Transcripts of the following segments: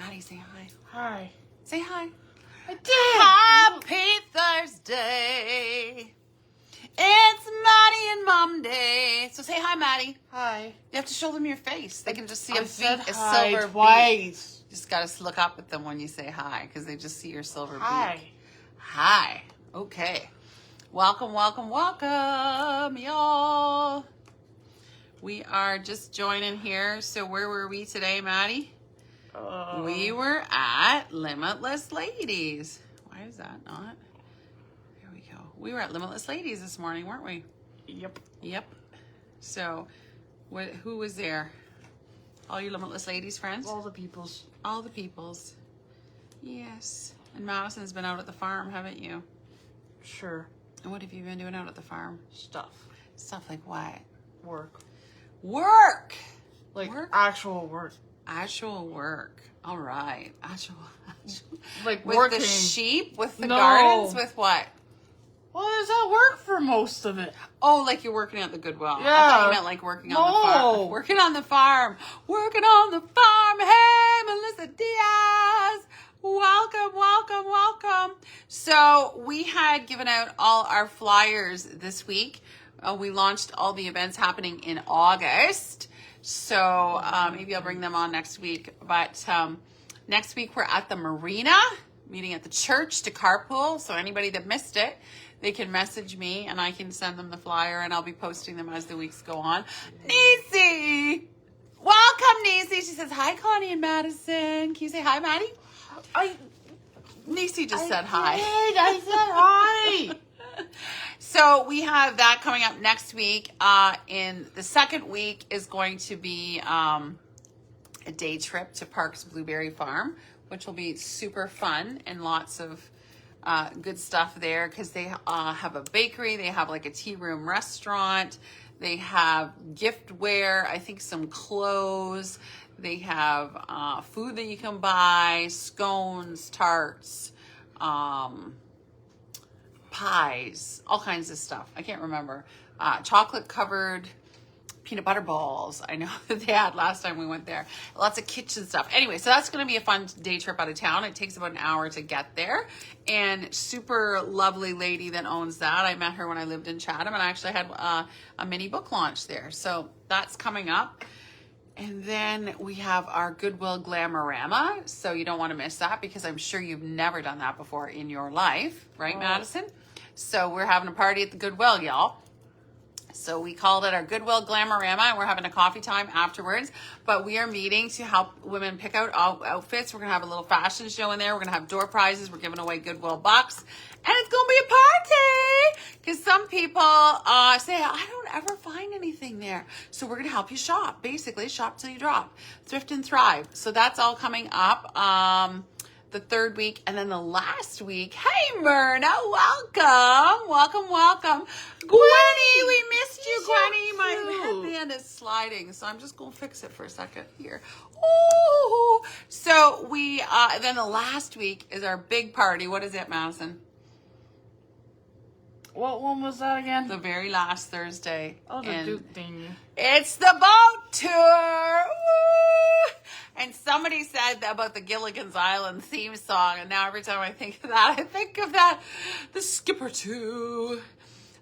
Maddie, say hi. Hi. Say hi. I did. Happy Thursday. It's Maddie and Mom Day. So say hi, Maddie. Hi. You have to show them your face. They can just see I a said beat, a hi silver twice. beat. Just got to look up at them when you say hi because they just see your silver Hi. beak. Hi. Okay. Welcome, welcome, welcome, y'all. We are just joining here. So where were we today, Maddie? We were at Limitless Ladies. Why is that not? There we go. We were at Limitless Ladies this morning, weren't we? Yep. Yep. So, who was there? All you Limitless Ladies friends? All the peoples. All the peoples. Yes. And Madison's been out at the farm, haven't you? Sure. And what have you been doing out at the farm? Stuff. Stuff like what? Work. Work! Like Work? actual work. Actual work. All right. Actual. Like with working. the sheep? With the No. gardens? With what? Well, there's that work for most of it. Oh, like you're working at the Goodwill. Yeah. I thought you meant like working on the farm. Working on the farm. Working on the farm. Hey, Melissa Diaz. Welcome, welcome, welcome. So we had given out all our flyers this week. We launched all the events happening in August. So maybe I'll bring them on next week. But next week we're at the marina, meeting at the church to carpool. So anybody that missed it, they can message me and I can send them the flyer and I'll be posting them as the weeks go on. Nisi! Welcome, Nisi. She says, hi, Connie and Madison. Can you say hi, Maddie? Nisi just said hi. I said hi. So we have that coming up next week. In the second week is going to be a day trip to Parks Blueberry Farm, which will be super fun and lots of good stuff there because they have a bakery. They have like a tea room restaurant. They have giftware, I think some clothes. They have food that you can buy, scones, tarts, pies, all kinds of stuff. I can't remember. Chocolate covered peanut butter balls. I know that they had last time we went there. Lots of kitchen stuff. Anyway, so that's going to be a fun day trip out of town. It takes about an hour to get there. And super lovely lady that owns that. I met her when I lived in Chatham and I actually had a mini book launch there. So that's coming up. And then we have our Goodwill Glamorama. So you don't want to miss that because I'm sure you've never done that before in your life. Right, Madison? So we're having a party at the Goodwill, y'all. So we called it our Goodwill Glamorama and we're having a coffee time afterwards. But we are meeting to help women pick out outfits. We're going to have a little fashion show in there. We're going to have door prizes. We're giving away Goodwill bucks. And it's going to be a party because some people say, I don't ever find anything there. So we're going to help you shop. Basically, shop till you drop. Thrift and thrive. So that's all coming up. The third week and then the last week. Hey, Myrna, welcome. Welcome, welcome. Gwenny, we missed you, Gwenny. My headband is sliding, so I'm just going to fix it for a second here. Ooh. So we, then the last week is our big party. What is it, Madison? What one was that again? The very last Thursday. Oh, the Duke thing. It's the boat tour. Woo! And somebody said about the Gilligan's Island theme song, and now every time I think of that, I think of that. The skipper too,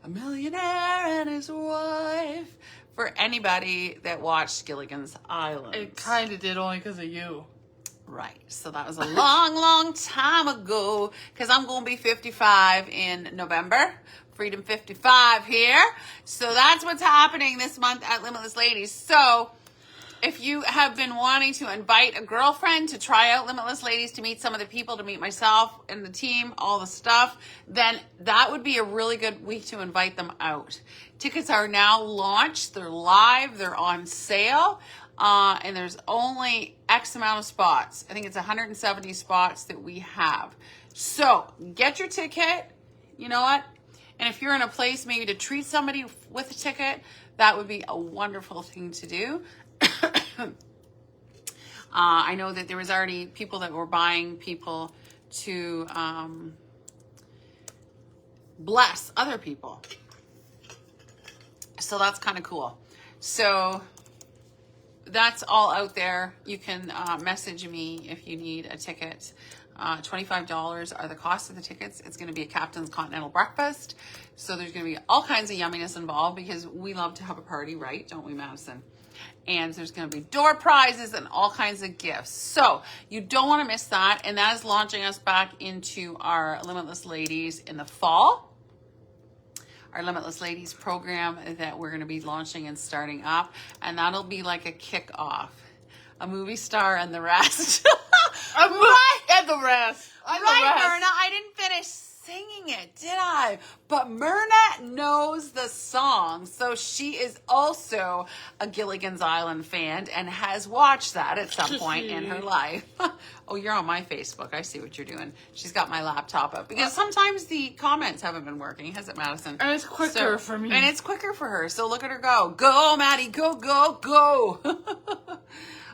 a millionaire and his wife. For anybody that watched Gilligan's Island. It kind of did only because of you. Right. So that was a long, long time ago because I'm going to be 55 in November. Freedom 55 here. So that's what's happening this month at Limitless Ladies. So if you have been wanting to invite a girlfriend to try out Limitless Ladies, to meet some of the people, to meet myself and the team, all the stuff, then that would be a really good week to invite them out. Tickets are now launched. They're live. They're on sale. And there's only X amount of spots. I think it's 170 spots that we have. So get your ticket. You know what? And if you're in a place maybe to treat somebody with a ticket, that would be a wonderful thing to do. I know that there was already people that were buying people to bless other people. So that's kind of cool. So that's all out there. You can message me if you need a ticket. $25 are the cost of the tickets. It's going to be a Captain's Continental Breakfast. So there's going to be all kinds of yumminess involved because we love to have a party, right? Don't we, Madison? And there's going to be door prizes and all kinds of gifts. So you don't want to miss that. And that is launching us back into our Limitless Ladies in the fall. Our Limitless Ladies program that we're going to be launching and starting up. And that'll be like a kickoff. A movie star and the rest. And the rest. Myrna, I didn't finish singing it, did I? But Myrna knows the song, so she is also a Gilligan's Island fan and has watched that at some point in her life. Oh, you're on my Facebook. I see what you're doing. She's got my laptop up because sometimes the comments haven't been working, has it, Madison? And it's quicker for me. And it's quicker for her, so look at her go. Go, Maddie, go, go, go.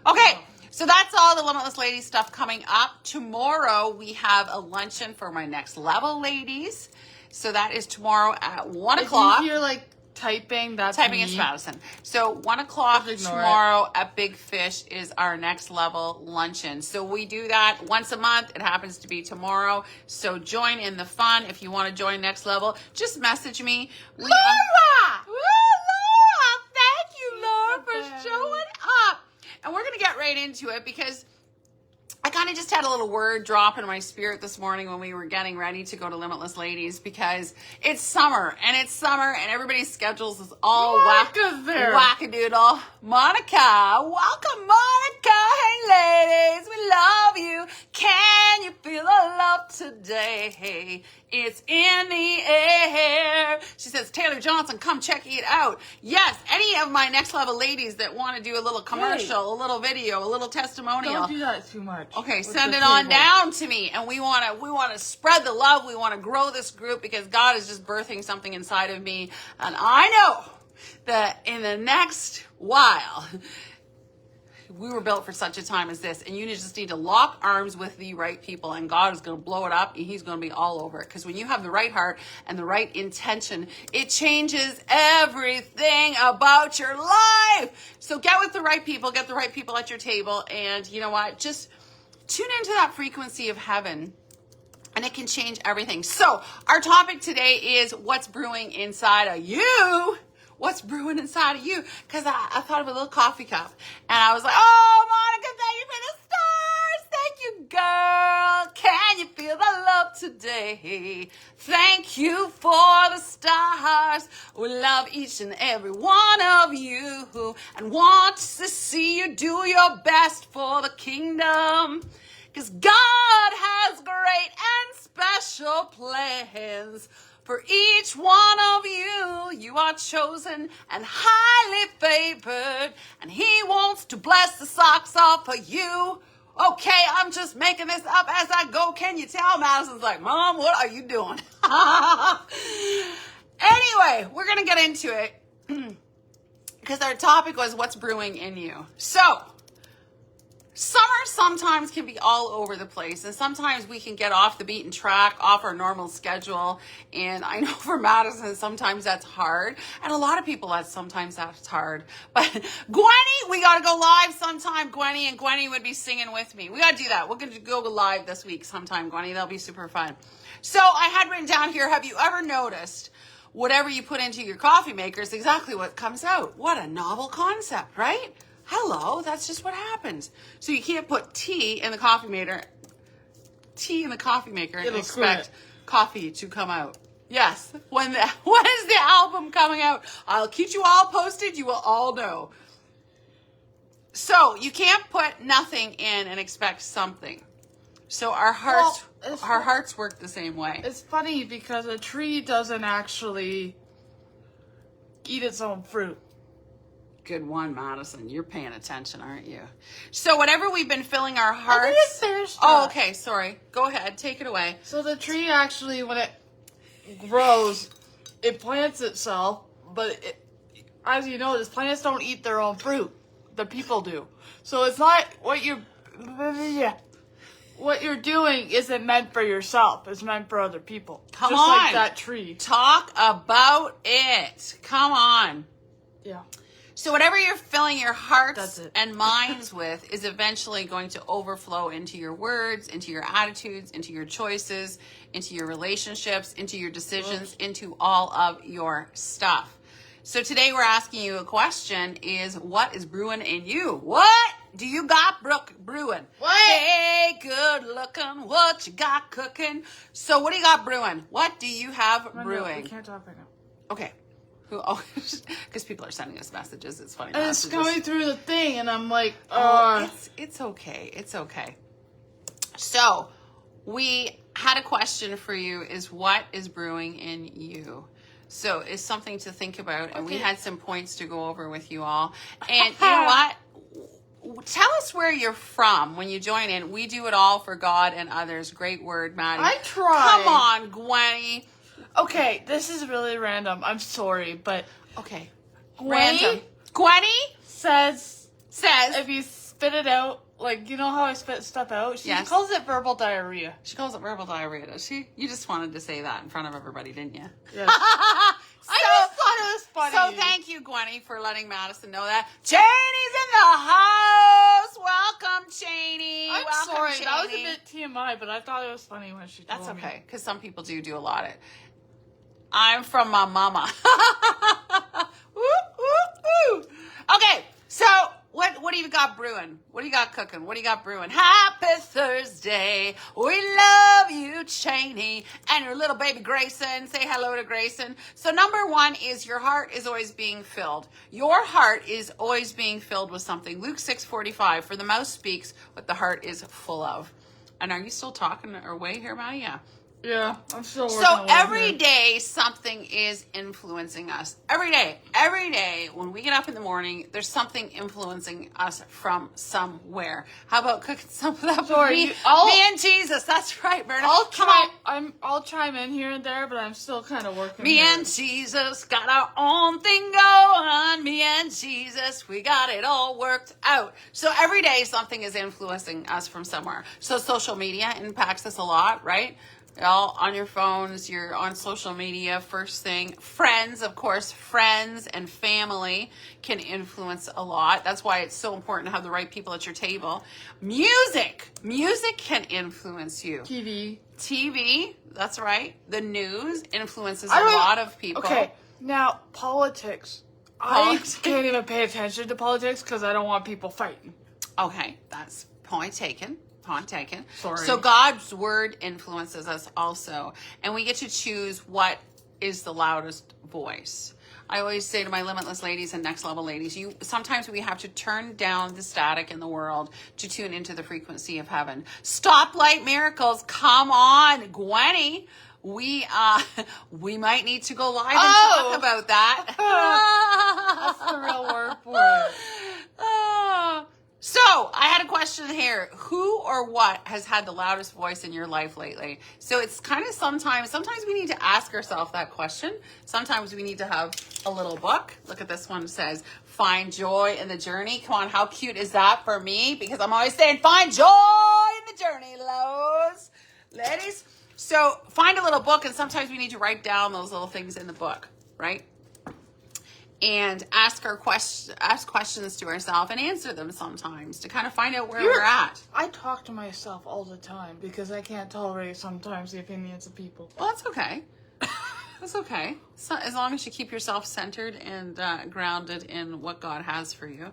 Okay. So that's all the Limitless Ladies stuff coming up. Tomorrow we have a luncheon for my Next Level ladies. So that is tomorrow at 1 o'clock. If you hear like typing, that's Typing me. is Madison. So 1 o'clock tomorrow at Big Fish is our Next Level luncheon. So we do that once a month. It happens to be tomorrow. So join in the fun. If you want to join Next Level, just message me. Laura! Laura! Thank you, Laura, for showing up. And we're going to get right into it because I kind of just had a little word drop in my spirit this morning when we were getting ready to go to Limitless Ladies because it's summer and everybody's schedules is all wackadoodle. Monica, welcome, Monica. Hey, ladies, we love you. Can you feel the love today? It's in the air. She says, Taylor Johnson, come check it out. Yes, any of my Next Level ladies that want to do a little commercial, a little video, a little testimonial. Don't do that too much. Okay, send it on down to me. And we want to spread the love. We want to grow this group because God is just birthing something inside of me. And I know that in the next while, we were built for such a time as this, and you just need to lock arms with the right people, and God is going to blow it up, and he's going to be all over it. Because when you have the right heart and the right intention, it changes everything about your life. So get with the right people, get the right people at your table, and you know what? Just tune into that frequency of heaven, and it can change everything. So our topic today is what's brewing inside of you. What's brewing inside of you? Because I thought of a little coffee cup. And I was like, oh, Monica, thank you for the stars. Thank you, girl. Can you feel the love today? Thank you for the stars. We love each and every one of you and want to see you do your best for the kingdom. Because God has great and special plans for each one of you. You are chosen and highly favored, and he wants to bless the socks off of you. Okay, I'm just making this up as I go. Can you tell? Madison's like, Mom, what are you doing? Anyway, we're going to get into it because our topic was what's brewing in you. So, summer sometimes can be all over the place, and sometimes we can get off the beaten track, off our normal schedule. And I know for Madison, sometimes that's hard, and a lot of people sometimes that's hard. But Gwenny, we got to go live sometime, Gwenny, and Gwenny would be singing with me. We got to do that. We're going to go live this week sometime, Gwenny. That'll be super fun. So I had written down here, have you ever noticed whatever you put into your coffee maker is exactly what comes out? What a novel concept, right? Hello, that's just what happens. So you can't put tea in the coffee maker and expect coffee to come out. Yes, when is the album coming out? I'll keep you all posted. You will all know. So you can't put nothing in and expect something. So our hearts work the same way. It's funny because a tree doesn't actually eat its own fruit. Good one, Madison. You're paying attention, aren't you? So whatever we've been filling our hearts. Oh, okay. Sorry. Go ahead. Take it away. So the tree actually, when it grows, it plants itself, but as you notice, plants don't eat their own fruit. The people do. So it's not what you're doing isn't meant for yourself. It's meant for other people. Come Just on. like that tree. Talk about it. Come on. Yeah. So whatever you're filling your That's hearts it. and minds with is eventually going to overflow into your words, into your attitudes, into your choices, into your relationships, into your decisions, into all of your stuff. So today we're asking you a question is, what is brewing in you? What do you got brewing? What? Hey, good looking, what you got cooking? So what do you got brewing? What do you have brewing? We can't talk right now. Okay. Oh, because people are sending us messages. It's funny. And it's messages. coming through the thing, and I'm like, It's okay. It's okay. So we had a question for you is what is brewing in you? So it's something to think about. And we had some points to go over with you all. And you know what? Tell us where you're from when you join in. We do it all for God and others. Great word, Maddie. I tried. Come on, Gwenny. Okay, this is really random. I'm sorry, but Okay. Gwenny Gwenny says says. if you spit it out, like, you know how I spit stuff out? She Yes. calls it verbal diarrhea. She calls it verbal diarrhea, does she? You just wanted to say that in front of everybody, didn't you? Yes. I just thought it was funny. So thank you, Gwenny, for letting Madison know that. Cheney's in the house. Welcome, Cheney. I'm Welcome, sorry, Cheney. that was a bit TMI, but I thought it was funny when she told That's me. okay, because some people do a lot of it. I'm from my mama. Woo, woo, woo. Okay, so what do you got brewing? What do you got cooking? What do you got brewing? Happy Thursday. We love you, Cheney. And your little baby Grayson. Say hello to Grayson. So number one is your heart is always being filled. Your heart is always being filled with something. Luke 6:45, for the mouth speaks what the heart is full of. And are you still talking our way here, Maddie? Yeah. Yeah, I'm still working So on every it. day something is influencing us. Every day when we get up in the morning, there's something influencing us from somewhere. How about cooking something up with me? Me and Jesus. That's right, Berta. I'll chime in here and there, but I'm still kind of working. Me and Jesus got our own thing going. Me and Jesus, we got it all worked out. So every day something is influencing us from somewhere. So social media impacts us a lot, right? All on your phones, you're on social media, first thing. Friends, of course, friends and family can influence a lot. That's why it's so important to have the right people at your table. Music can influence you. TV, that's right. The news influences a lot of people. Okay, now politics. I can't even pay attention to politics because I don't want people fighting. Okay, that's point taken. Sorry. So God's word influences us also. And we get to choose what is the loudest voice. I always say to my limitless ladies and next level ladies, sometimes we have to turn down the static in the world to tune into the frequency of heaven. Stoplight miracles, come on, Gwenny. We might need to go live and talk about that. That's the real word for it. So I had a question here. Who or what has had the loudest voice in your life lately? So it's kind of sometimes we need to ask ourselves that question. Sometimes we need to have a little book. Look at this one. It says, find joy in the journey. Come on, how cute is that for me? Because I'm always saying, find joy in the journey, ladies. So find a little book, and sometimes we need to write down those little things in the book, right? And ask questions to ourselves and answer them sometimes to kind of find out where we're at. I talk to myself all the time because I can't tolerate sometimes the opinions of people. Well, that's okay. That's okay. So, as long as you keep yourself centered and grounded in what God has for you.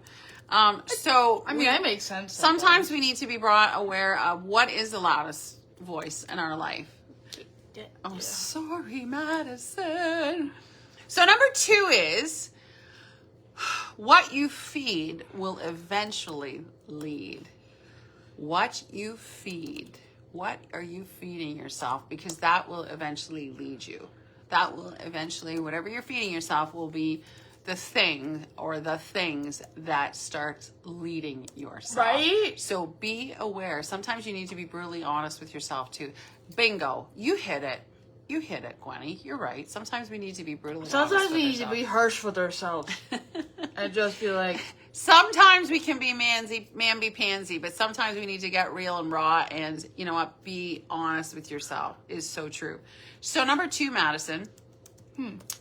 I make sense. Sometimes we need to be brought aware of what is the loudest voice in our life. Sorry, Madison. So number 2 is, what you feed will eventually lead. What you feed. What are you feeding yourself? Because that will eventually lead you. That will eventually, whatever you're feeding yourself will be the thing or the things that start leading yourself. Right? So be aware. Sometimes you need to be brutally honest with yourself too. Bingo. You hit it. You hit it, Gwenny. You're right. Sometimes we need to be brutally honest with Sometimes we need to ourselves. be harsh with ourselves. And just be like... Sometimes we can be mamby-pansy, but sometimes we need to get real and raw and, you know what, be honest with yourself is so true. So number 2, Madison,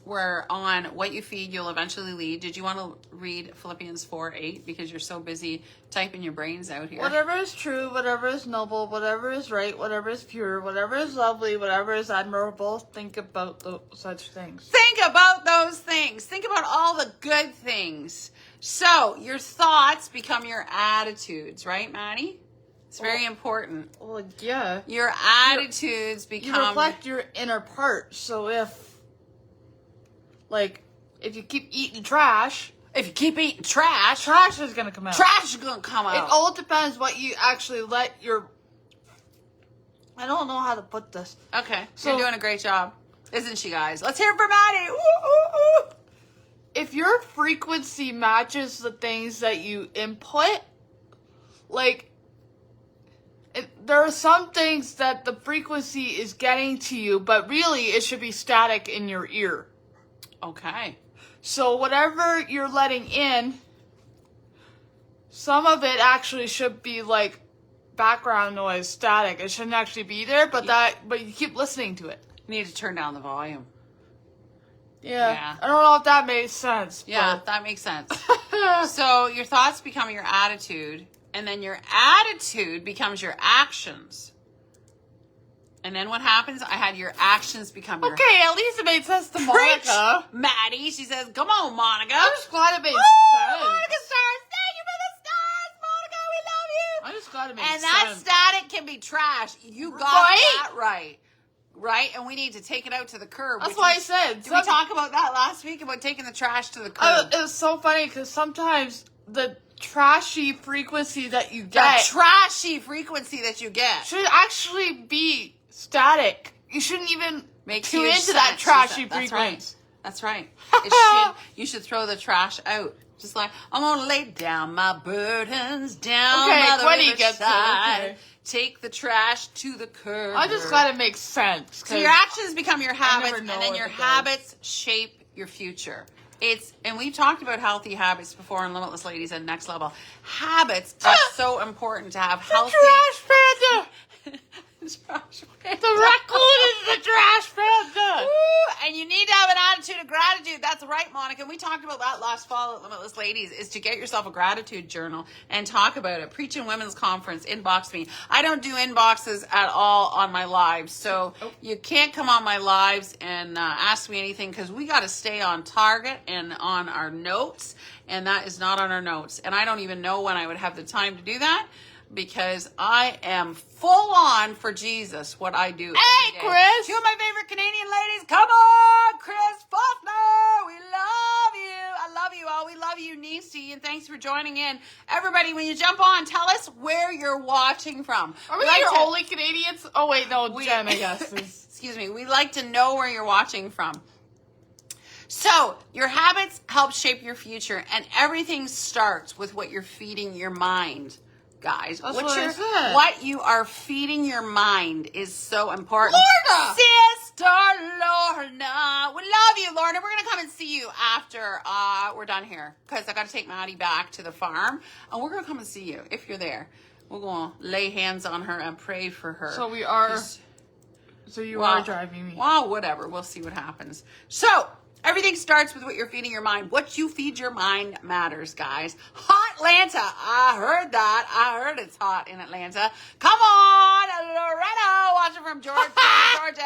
We're on what you feed, you'll eventually lead. Did you want to read Philippians 4:8 because you're so busy typing your brains out here? Whatever is true, whatever is noble, whatever is right, whatever is pure, whatever is lovely, whatever is admirable, think about such things. Think about those things. Think about all the good things. So your thoughts become your attitudes, right, Maddie? It's very important. Well, yeah. Your attitudes become... You reflect your inner part. So if you keep eating trash... If you keep eating trash... Trash is going to come out. Trash is going to come out. It all depends what you actually let your... I don't know how to put this. Okay. So, you're doing a great job. Isn't she, guys? Let's hear it for Maddie. Woo, woo, woo. If your frequency matches the things that you input, there are some things that the frequency is getting to you, but really it should be static in your ear. Okay. So whatever you're letting in, some of it actually should be like background noise, static. It shouldn't actually be there, but you keep listening to it. You need to turn down the volume. Yeah. I don't know if that makes sense. Yeah, that makes sense. So your thoughts become your attitude, and then your attitude becomes your actions. And then what happens? I had your actions become your... Okay, at least it made sense to Preach, Monica. Maddie. She says, come on, Monica. I'm just glad it made sense. sense. Monica stars. Thank you for the stars, Monica. We love you. I'm just glad it made And sense. that static can be trash. You got that right. Right? And we need to take it out to the curb. That's why I said. Did we talk about that last week, about taking the trash to the curb? It was so funny because sometimes the trashy frequency that you get... The trashy frequency that you get. should actually be static. You shouldn't even tune into sense. that trashy That's frequency. That's right. You should throw the trash out. Just like, I'm going to lay down my burdens down by the riverside. Okay. Take the trash to the curb. I just glad it makes sense. So your actions become your habits, and then your habits shape your future. And we've talked about healthy habits before on Limitless Ladies and Next Level. Habits are so important to have healthy... Trash panda! Trash panda. The raccoon is the trash panda! Woo! And you need to have an attitude of gratitude. That's right, Monica. We talked about that last fall at Limitless Ladies, is to get yourself a gratitude journal and talk about it. Preaching Women's Conference, inbox me. I don't do inboxes at all on my lives, so you can't come on my lives and ask me anything, because we got to stay on target and on our notes, and that is not on our notes. And I don't even know when I would have the time to do that, because I am full on for Jesus, what I do. Hey, Chris! Two of my favorite Canadian ladies. Come on, Chris Faulkner. We love you. I love you all. We love you, Nisi, and thanks for joining in. Everybody, when you jump on, tell us where you're watching from. Are we your only Canadians? Oh, wait, no, Jen, I guess. Excuse me. We like to know where you're watching from. So, your habits help shape your future, and everything starts with what you're feeding your mind. Guys, what you are feeding your mind is so important. Lorna! Sister Lorna. We love you, Lorna. We're going to come and see you after we're done here, because I got to take Maddie back to the farm, and we're going to come and see you if you're there. We're going to lay hands on her and pray for her. So we are... So you are driving me. Well, whatever. We'll see what happens. So... everything starts with what you're feeding your mind. What you feed your mind matters, guys. Hot Atlanta. I heard that. I heard it's hot in Atlanta. Come on, Loretta. Watching from Georgia.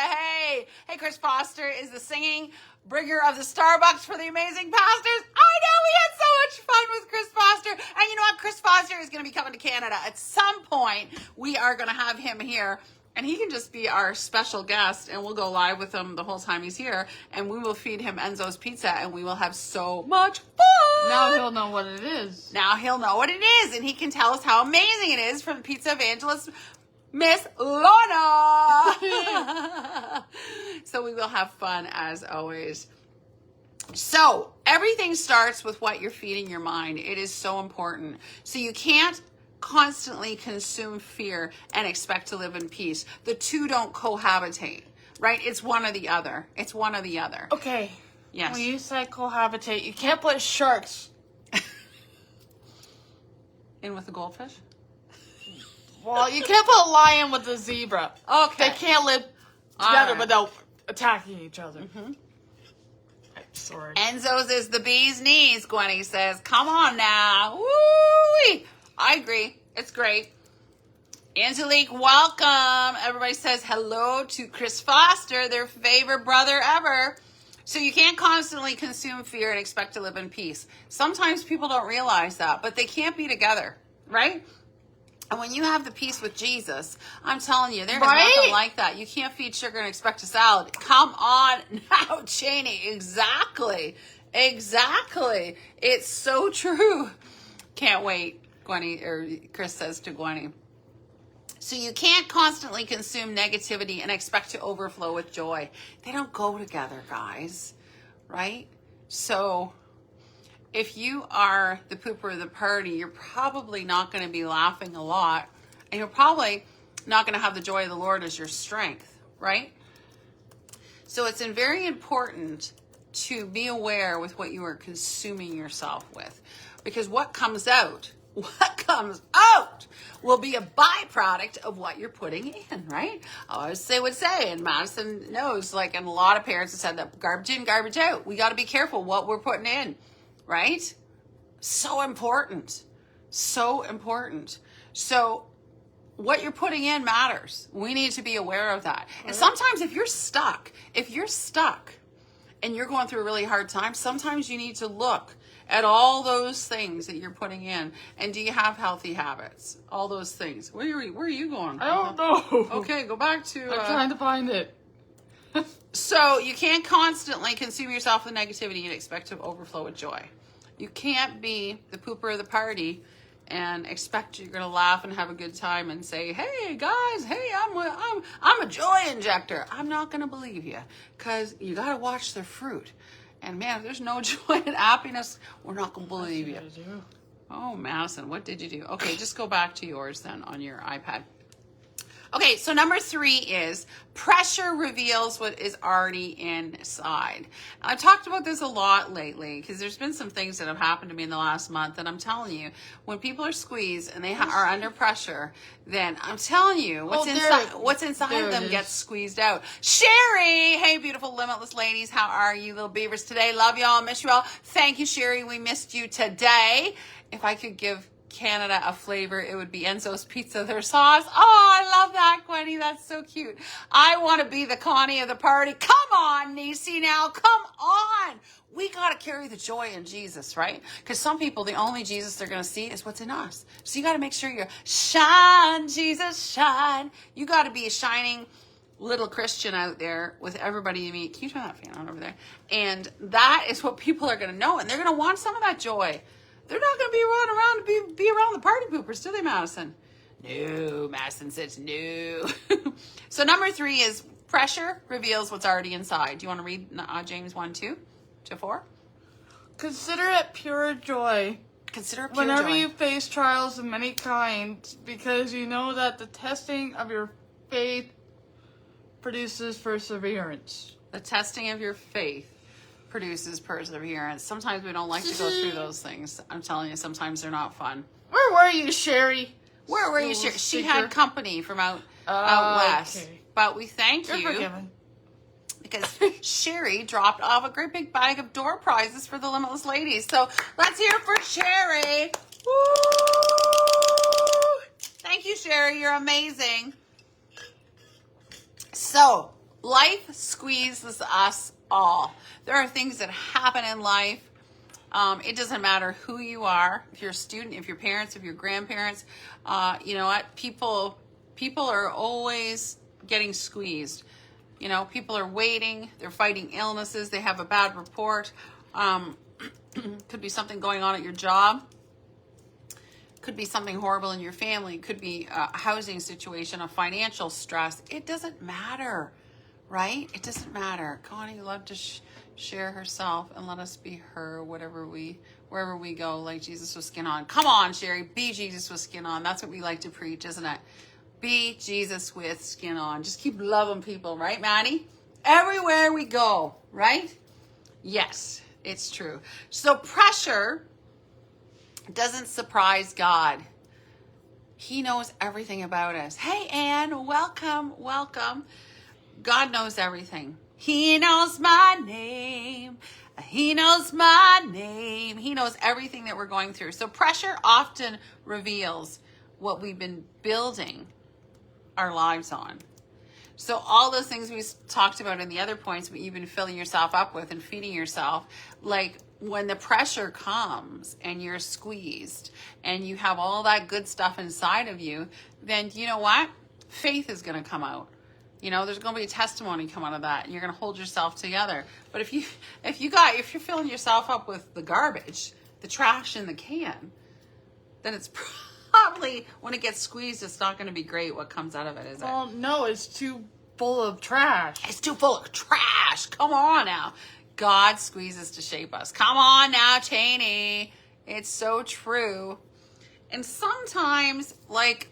Hey, Chris Foster is the singing bringer of the Starbucks for the amazing pastors. I know, we had so much fun with Chris Foster. And you know what? Chris Foster is going to be coming to Canada. At some point, we are going to have him here. And he can just be our special guest, and we'll go live with him the whole time he's here, and we will feed him Enzo's Pizza, and we will have so much fun. Now he'll know what it is. Now he'll know what it is, and he can tell us how amazing it is from Pizza Evangelist Miss Lorna. So we will have fun as always. So everything starts with what you're feeding your mind. It is so important. So you can't constantly consume fear and expect to live in peace. The two don't cohabitate, right? It's one or the other. It's one or the other. Okay. Yes. When you say cohabitate, you can't put sharks in with the goldfish? Well, you can't put a lion with a zebra. Okay. They can't live together without attacking each other. Mm-hmm. Sorry. Enzo says the bee's knees. Gwenny says, come on now. Woo! I agree. It's great. Angelique, welcome. Everybody says hello to Chris Foster, their favorite brother ever. So you can't constantly consume fear and expect to live in peace. Sometimes people don't realize that, but they can't be together, right? And when you have the peace with Jesus, I'm telling you, there's nothing like that. You can't feed sugar and expect a salad. Come on now, Cheney. Exactly. It's so true. Can't wait, Gwenny, or Chris says to Gwenny. So you can't constantly consume negativity and expect to overflow with joy. They don't go together, guys, right? So if you are the pooper of the party, you're probably not going to be laughing a lot, and you're probably not going to have the joy of the Lord as your strength, right? So it's very important to be aware with what you are consuming yourself with, because what comes out will be a byproduct of what you're putting in, right? I always would say, and Madison knows, like, and a lot of parents have said that garbage in, garbage out. We got to be careful what we're putting in, right? So important. So what you're putting in matters. We need to be aware of that. And sometimes if you're stuck and you're going through a really hard time, sometimes you need to look at all those things that you're putting in. And do you have healthy habits? All those things. Where are you going? I don't know. Okay, go back to... I'm trying to find it. So you can't constantly consume yourself with negativity and expect to overflow with joy. You can't be the pooper of the party and expect you're going to laugh and have a good time and say, hey, guys, hey, I'm a joy injector. I'm not going to believe you, because you got to watch the fruit. And man, if there's no joy and happiness, we're not going to believe you. Oh, Madison, what did you do? Okay, just go back to yours then on your iPad. Okay, so number 3 is pressure reveals what is already inside. I've talked about this a lot lately because there's been some things that have happened to me in the last month, and I'm telling you, when people are squeezed and they are under pressure, then I'm telling you, what's inside them gets squeezed out. Sherry, hey, beautiful limitless ladies, how are you, little beavers today? Love y'all, miss you all. Thank you, Sherry. We missed you today. If I could give Canada a flavor, it would be Enzo's Pizza, their sauce. Oh, I love that, Gwenny. That's so cute. I want to be the Connie of the party. Come on, Niecy, now. Come on. We got to carry the joy in Jesus, right? Because some people, the only Jesus they're going to see is what's in us. So you got to make sure you're shine, Jesus, shine. You got to be a shining little Christian out there with everybody you meet. Can you turn that fan on over there? And that is what people are going to know, and they're going to want some of that joy. They're not going to be running around to be around the party poopers, do they, Madison? No, Madison says no. So number 3 is pressure reveals what's already inside. Do you want to read James 1:2-4? Consider it pure joy. Consider it pure whenever joy. you face trials of many kinds, because you know that the testing of your faith produces perseverance. The testing of your faith produces perseverance. Sometimes we don't like to go through those things. I'm telling you, sometimes they're not fun. Where were you, Sherry? Where were you, Sherry? She had company from out west. Okay. But we thank you. You're forgiven. Because Sherry dropped off a great big bag of door prizes for the Limitless Ladies. So let's hear it for Sherry. Woo! Thank you, Sherry. You're amazing. So, life squeezes us all. There are things that happen in life. It doesn't matter who you are, if you're a student, if you're parents, if you're grandparents. You know what? People are always getting squeezed. You know, people are waiting. They're fighting illnesses. They have a bad report. Could be something going on at your job. Could be something horrible in your family. Could be a housing situation, a financial stress. It doesn't matter, right? It doesn't matter. Connie loved to share herself and let us be her, wherever we go, like Jesus with skin on. Come on, Sherry, be Jesus with skin on. That's what we like to preach, isn't it? Be Jesus with skin on. Just keep loving people, right, Maddie? Everywhere we go, right? Yes, it's true. So pressure doesn't surprise God. He knows everything about us. Hey, Anne, welcome. God knows everything. He knows my name. He knows my name. He knows everything that we're going through. So pressure often reveals what we've been building our lives on. So all those things we talked about in the other points, what you've been filling yourself up with and feeding yourself, like when the pressure comes and you're squeezed and you have all that good stuff inside of you, then you know what? Faith is going to come out. You know, there's going to be a testimony come out of that, and you're going to hold yourself together. But if you're filling yourself up with the garbage, the trash in the can, then it's probably, when it gets squeezed, it's not going to be great what comes out of it, is it? Well, no, it's too full of trash. It's too full of trash. Come on now. God squeezes to shape us. Come on now, Cheney. It's so true. And sometimes, like,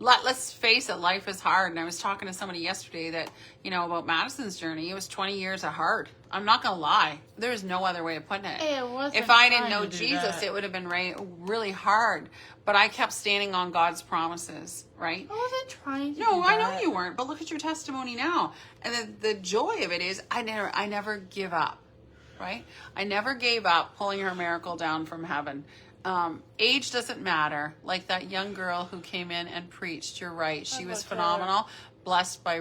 let's face it, life is hard. And I was talking to somebody yesterday that, you know, about Madison's journey. It was 20 years of hard. I'm not going to lie. There's no other way of putting it. If I didn't know Jesus, it would have been really hard. But I kept standing on God's promises, right? I wasn't trying to No, I know you weren't. But look at your testimony now. And the joy of it is I never give up, right? I never gave up pulling her miracle down from heaven. Age doesn't matter. Like that young girl who came in and preached. You're right. She was phenomenal. Blessed by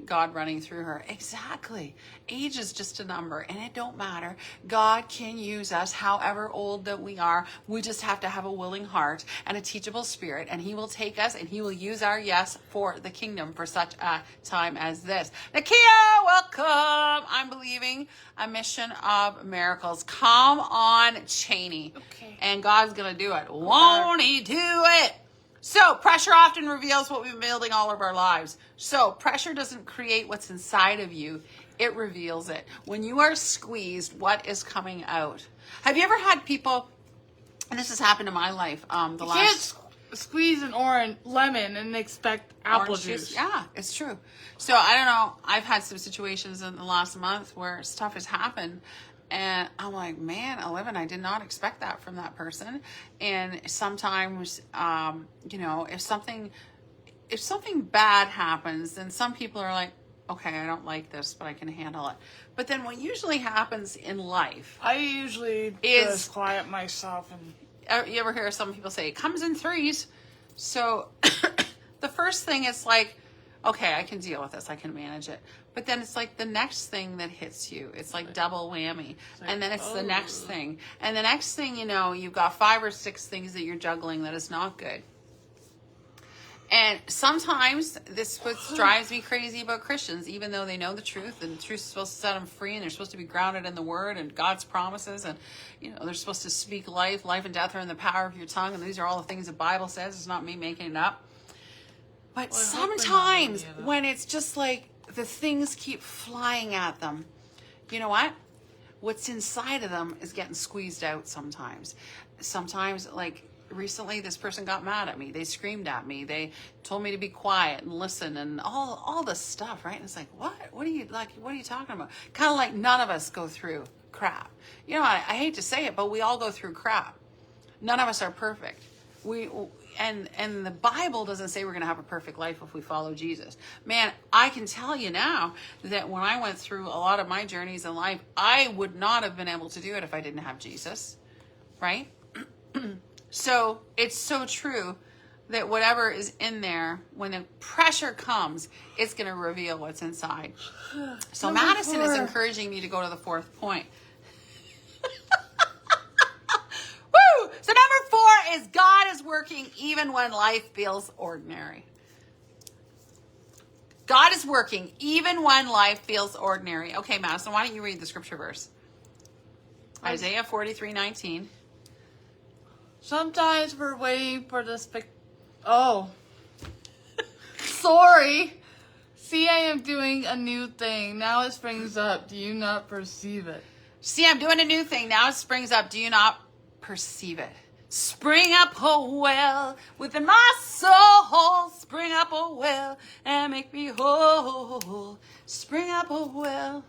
God running through her. Exactly. Age is just a number, and it don't matter. God can use us however old that we are. We just have to have a willing heart and a teachable spirit, and he will take us and he will use our yes for the kingdom for such a time as this. Nakia, welcome. I'm believing a mission of miracles. Come on, Cheney. Okay. And God's going to do it. Won't he do it? So pressure often reveals what we've been building all of our lives. So pressure doesn't create what's inside of you. It reveals it. When you are squeezed, what is coming out? Have you ever had people, and this has happened in my life, You can't squeeze an lemon and expect apple juice. Yeah, it's true. So I don't know. I've had some situations in the last month where stuff has happened. And I'm like, man, 11, I did not expect that from that person. And sometimes, you know, if something bad happens, then some people are like, okay, I don't like this, but I can handle it. But then what usually happens in life, I usually just quiet myself. And you ever hear some people say, it comes in threes. So the first thing is like, okay, I can deal with this. I can manage it. But then it's like the next thing that hits you. It's like double whammy. And then it's the next thing. And the next thing, you know, you've got 5 or 6 things that you're juggling that is not good. And sometimes this is what drives me crazy about Christians, even though they know the truth, and the truth is supposed to set them free, and they're supposed to be grounded in the word and God's promises, and you know they're supposed to speak life and death are in the power of your tongue, and these are all the things the Bible says. It's not me making it up. But sometimes when it's just like the things keep flying at them, you know what? What's inside of them is getting squeezed out sometimes. Sometimes, like recently, this person got mad at me. They screamed at me. They told me to be quiet and listen and all this stuff, right? And it's like, what? What are you talking about? Kind of like none of us go through crap. You know, I hate to say it, but we all go through crap. None of us are perfect. And the Bible doesn't say we're going to have a perfect life if we follow Jesus. Man, I can tell you now that when I went through a lot of my journeys in life, I would not have been able to do it if I didn't have Jesus, right? So it's so true that whatever is in there, when the pressure comes, it's going to reveal what's inside. So Madison is encouraging me to go to the 4th point. Woo! So number 4 is God is working even when life feels ordinary. God is working even when life feels ordinary. Okay, Madison, why don't you read the scripture verse? Isaiah 43:19. Sometimes we're waiting for the sorry. See, I am doing a new thing. Now it springs up. Do you not perceive it? See, I'm doing a new thing. Now it springs up. Do you not perceive it? Spring up, oh well, within my soul. Spring up, oh well, and make me whole. Spring up, oh well.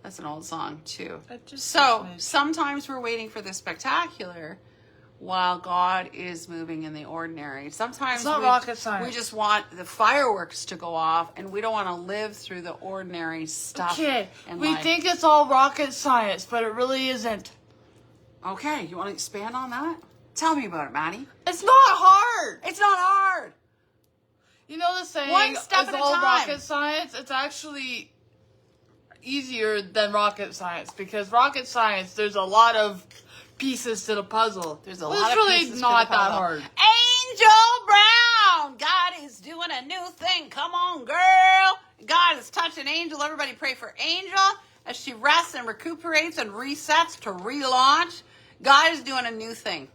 That's an old song, too. So sometimes we're waiting for the spectacular while God is moving in the ordinary. Sometimes It's not rocket science. we just want the fireworks to go off, and we don't want to live through the ordinary stuff. Okay, in we life. think it's all rocket science, but it really isn't. Okay, you want to expand on that? Tell me about it, Maddie. It's not hard. It's not hard. You know the saying, One step it's at a all time. rocket science? It's actually easier than rocket science, because rocket science, there's a lot of pieces to the puzzle. There's a But lot it's of really pieces to not the that puzzle. hard. Angel Brown, God is doing a new thing. Come on, girl. God is touching Angel. Everybody pray for Angel as she rests and recuperates and resets to relaunch. God is doing a new thing.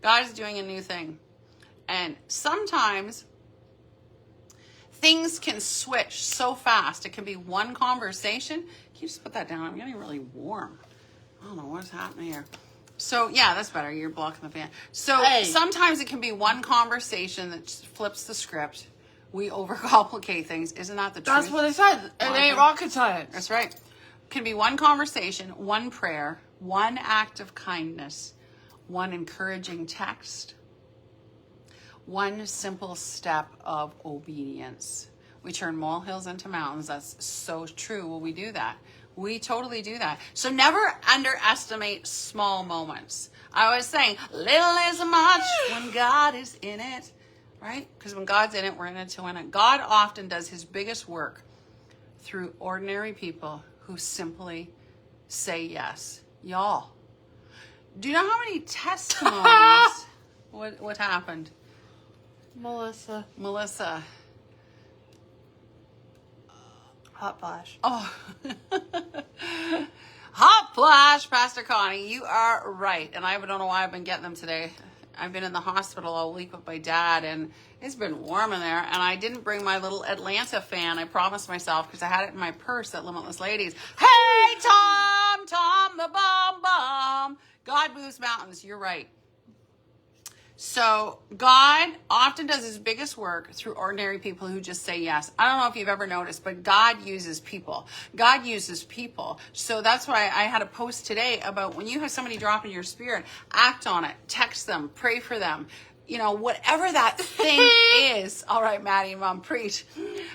God is doing a new thing. And sometimes things can switch so fast. It can be one conversation. Can you just put that down? I'm getting really warm. I don't know what's happening here. So, yeah, that's better. You're blocking the fan. So, sometimes it can be one conversation that just flips the script. We overcomplicate things. Isn't that the truth? That's what I said. It ain't rocket science. That's right. It can be one conversation, one prayer, one act of kindness, one encouraging text, one simple step of obedience. We turn molehills into mountains. That's so true. Will we do that? We totally do that. So never underestimate small moments. I was saying, little is much when God is in it, right? Because when God's in it, we're in it to win it. God often does his biggest work through ordinary people who simply say yes. Y'all, do you know how many testimonies? What happened? Melissa. Hot flash. Oh, hot flash, Pastor Connie. You are right. And I don't know why I've been getting them today. I've been in the hospital all week with my dad, and it's been warm in there. And I didn't bring my little Atlanta fan. I promised myself, because I had it in my purse at Limitless Ladies. Hey, Tom, the bomb bomb. God moves mountains. You're right. So God often does his biggest work through ordinary people who just say yes. I don't know if you've ever noticed, but God uses people. God uses people. So that's why I had a post today about when you have somebody drop in your spirit, act on it, text them, pray for them. You know, whatever that thing is. All right, Maddie Mom, preach.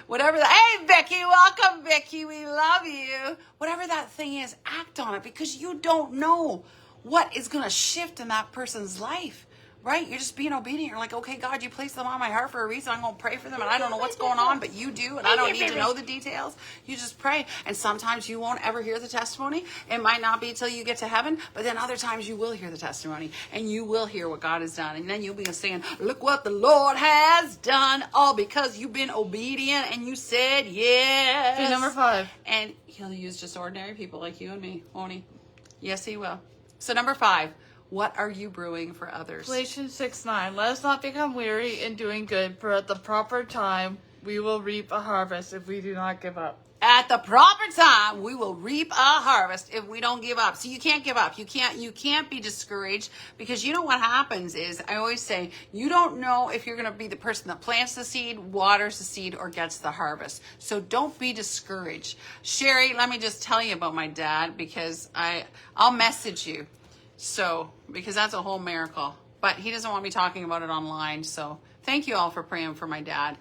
Whatever that, hey, Vicky, welcome, Vicky. We love you. Whatever that thing is, act on it, because you don't know what is going to shift in that person's life. Right? You're just being obedient. You're like, okay, God, you placed them on my heart for a reason. I'm going to pray for them, and I don't know what's going on, but you do, and I don't need to know the details. You just pray. And sometimes you won't ever hear the testimony. It might not be till you get to heaven, but then other times you will hear the testimony, and you will hear what God has done. And then you'll be saying, look what the Lord has done, all because you've been obedient and you said yes. Okay, number 5. And he'll use just ordinary people like you and me, won't he? Yes, he will. So number 5. What are you brewing for others? Galatians 6:9. Let us not become weary in doing good, for at the proper time we will reap a harvest if we do not give up. At the proper time, we will reap a harvest if we don't give up. So you can't give up. You can't be discouraged, because you know what happens is, I always say, you don't know if you're going to be the person that plants the seed, waters the seed, or gets the harvest. So don't be discouraged. Sherry, let me just tell you about my dad, because I'll message you. So, because that's a whole miracle. But he doesn't want me talking about it online. So, thank you all for praying for my dad.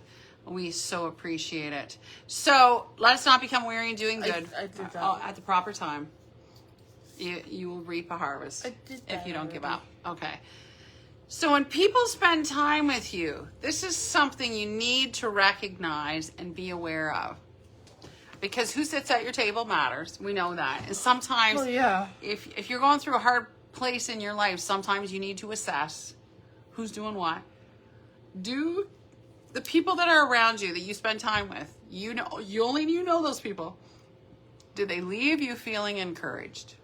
We so appreciate it. So, let us not become weary in doing good. I did that. Oh, at the proper time, you will reap a harvest I did that if you don't already. give up. Okay. So, when people spend time with you, this is something you need to recognize and be aware of. Because who sits at your table matters. We know that. And sometimes, if you're going through a hard place in your life, sometimes you need to assess who's doing what. Do the people that are around you that you spend time with, you know those people, do they leave you feeling encouraged?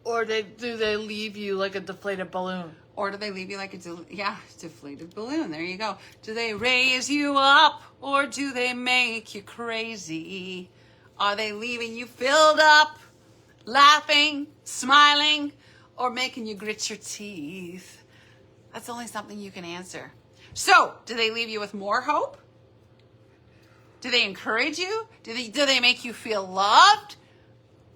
Or do they leave you like a deflated balloon? Or do they leave you like a deflated balloon? There you go. Do they raise you up, or do they make you crazy? Are they leaving you filled up, laughing, smiling, or making you grit your teeth? That's only something you can answer. So, do they leave you with more hope? Do they encourage you? Do they make you feel loved?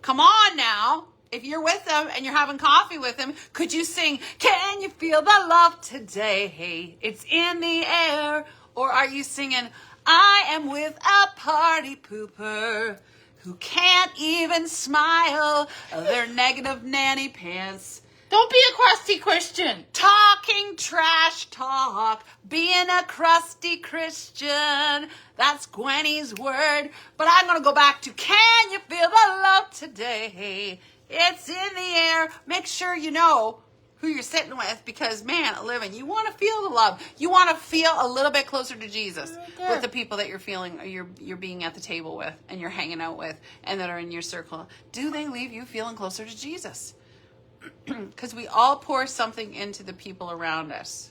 Come on now. if you're with them and you're having coffee with them, could you sing, "Can you feel the love today? Hey, it's in the air." Or are you singing, "I am with a party pooper who can't even smile their negative nanny pants." Don't be a crusty Christian. Talking trash talk, being a crusty Christian. That's Gwenny's word. But I'm going to go back to, can you feel the love today? It's in the air. Make sure you know who you're sitting with, because, man, living, you want to feel the love. You want to feel a little bit closer to Jesus with the people that you're feeling, or you're being at the table with, and you're hanging out with, and that are in your circle. Do they leave you feeling closer to Jesus? Because we all pour something into the people around us,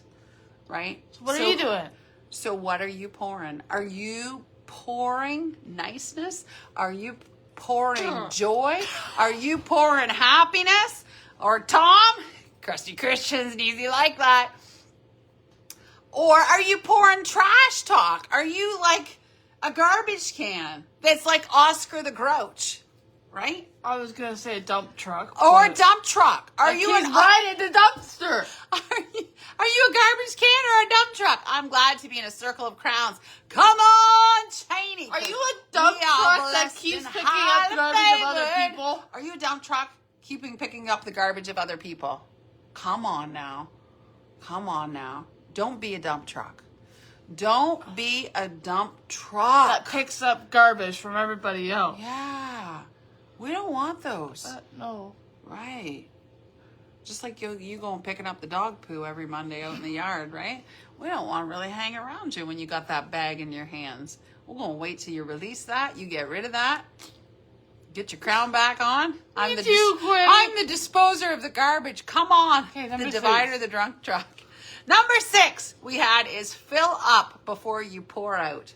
right? So what are you doing? So what are you pouring? Are you pouring niceness? Are you pouring joy? Are you pouring happiness? Or Tom, crusty Christians and easy like that. Or are you pouring trash talk? Are you like a garbage can that's like Oscar the Grouch, right? I was going to say a dump truck. Or a dump truck. Are you right in the dumpster? Are you a garbage can or a dump truck? I'm glad to be in a circle of crowns. Come on, Cheney. Are you a dump truck that keeps picking up garbage of other people? Are you a dump truck picking up the garbage of other people? Come on now. Come on now. Don't be a dump truck. Don't be a dump truck. That picks up garbage from everybody else. Yeah. We don't want those. No. Right. Just like you going picking up the dog poo every Monday out in the yard, right? We don't want to really hang around you when you got that bag in your hands. We're going to wait till you release that. You get rid of that. Get your crown back on. I'm the disposer of the garbage. Come on. Okay, the divider, the drunk truck. Number 6 we had is fill up before you pour out.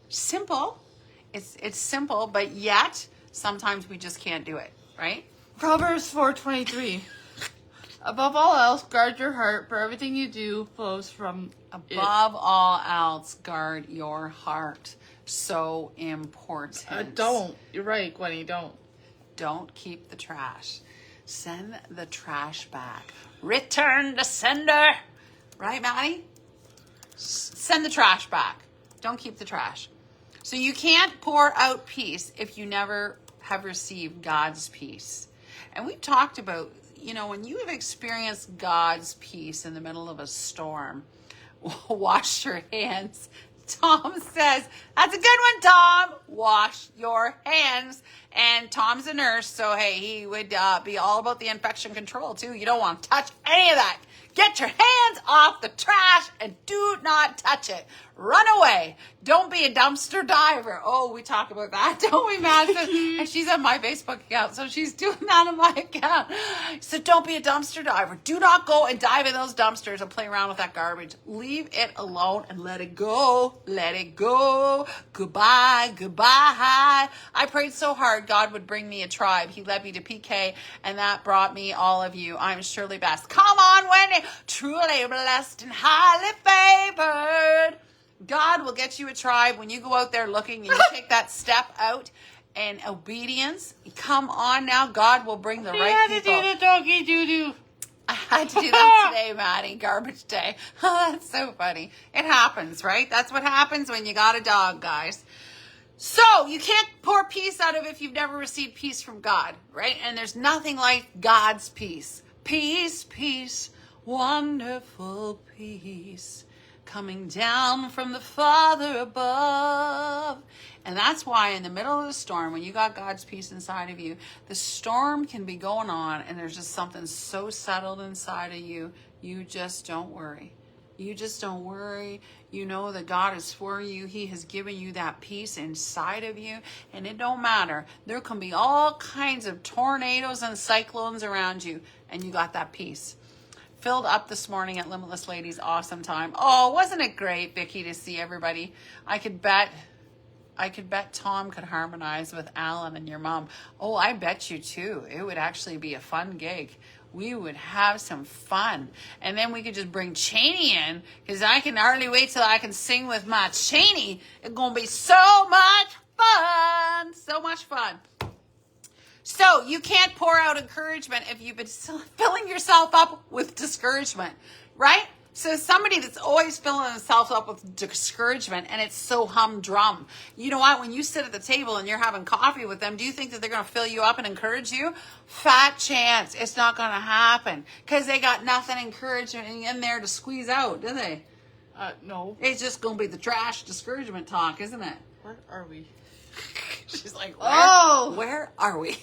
Simple. It's simple, but yet sometimes we just can't do it, right? Proverbs 4:23. Above all else, guard your heart, for everything you do flows from Above all else, guard your heart. So important. Don't. You're right, Gwenny, don't. Don't keep the trash. Send the trash back. Return to sender. Right, Maddie? Send the trash back. Don't keep the trash. So you can't pour out peace if you never have received God's peace. And we've talked about, when you have experienced God's peace in the middle of a storm, wash your hands. Tom says, that's a good one, Tom. Wash your hands. And Tom's a nurse, so hey, he would be all about the infection control too. You don't want to touch any of that. Get your hands off the trash and do not touch it. Run away. Don't be a dumpster diver. Oh, we talk about that, don't we, Madison? And she's on my Facebook account, so she's doing that on my account. So don't be a dumpster diver. Do not go and dive in those dumpsters and play around with that garbage. Leave it alone and let it go. Let it go. Goodbye. Goodbye. I prayed so hard God would bring me a tribe. He led me to PK, and that brought me all of you. I'm surely best. Come on, Wendy. Truly blessed and highly favored. God will get you a tribe when you go out there looking and you take that step out in obedience. Come on now. God will bring the right people. You had to do the doggy doo-doo. I had to do that today, Maddie. Garbage day. Oh, that's so funny. It happens, right? That's what happens when you got a dog, guys. So you can't pour peace out of if you've never received peace from God, right? And there's nothing like God's peace. Peace, peace, wonderful peace, coming down from the Father above. And that's why in the middle of the storm, when you got God's peace inside of you, the storm can be going on and there's just something so settled inside of you, you just don't worry. You just don't worry. You know that God is for you. He has given you that peace inside of you. And it don't matter. There can be all kinds of tornadoes and cyclones around you. And you got that peace. Filled up this morning at Limitless Ladies. Awesome time. Oh, wasn't it great, Vicki, to see everybody? I could bet Tom could harmonize with Alan and your mom. Oh, I bet you too. It would actually be a fun gig. We would have some fun. And then we could just bring Cheney in, because I can hardly wait till I can sing with my Cheney. It's going to be so much fun. So much fun. So you can't pour out encouragement if you've been filling yourself up with discouragement, right? So somebody that's always filling themselves up with discouragement and it's so humdrum. You know what? When you sit at the table and you're having coffee with them, do you think that they're going to fill you up and encourage you? Fat chance. It's not going to happen because they got nothing encouragement in there to squeeze out, do they? No. It's just going to be the trash discouragement talk, isn't it? Where are we? She's like, where are we?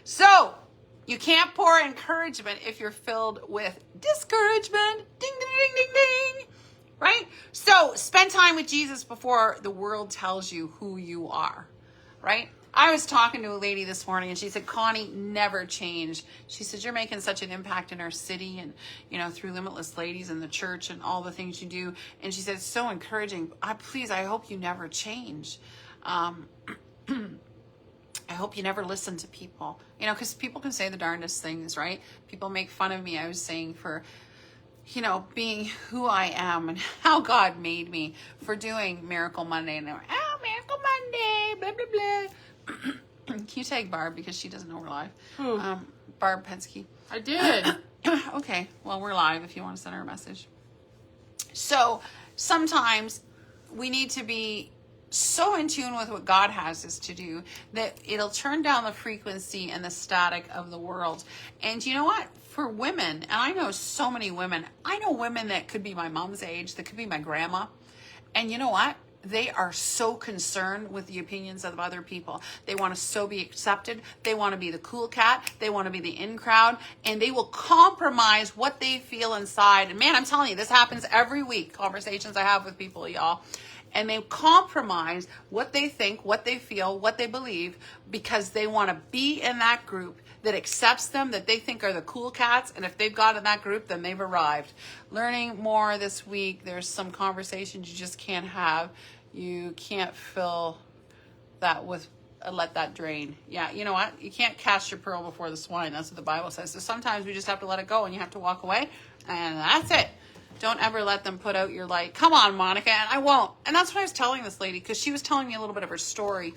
So, you can't pour encouragement if you're filled with discouragement. Ding, ding, ding, ding, ding. Right? So, spend time with Jesus before the world tells you who you are. Right? I was talking to a lady this morning and she said, Connie, never change. She said, you're making such an impact in our city and, you know, through Limitless Ladies and the church and all the things you do. And she said, it's so encouraging. I hope you never change. I hope you never listen to people, you know, because people can say the darndest things, right? People make fun of me, I was saying, for, you know, being who I am and how God made me, for doing Miracle Monday. And they're like, oh, Miracle Monday, blah, blah, blah. Can you tag Barb because she doesn't know we're live? Who? Barb Pensky. I did. Okay, well, we're live if you want to send her a message. So sometimes we need to be so in tune with what God has us to do that it'll turn down the frequency and the static of the world. And you know what? For women, and I know so many women, I know women that could be my mom's age, that could be my grandma. And you know what? They are so concerned with the opinions of other people. They want to so be accepted. They want to be the cool cat. They want to be the in crowd. And they will compromise what they feel inside. And man, I'm telling you, this happens every week. Conversations I have with people, y'all. And they compromise what they think, what they feel, what they believe, because they want to be in that group that accepts them, that they think are the cool cats. And if they've got in that group, then they've arrived. Learning more this week. There's some conversations you just can't have. You can't fill that with, let that drain. Yeah, you know what? You can't cast your pearl before the swine. That's what the Bible says. So sometimes we just have to let it go and you have to walk away. And that's it. Don't ever let them put out your light. Come on, Monica. And I won't. And that's what I was telling this lady, because she was telling me a little bit of her story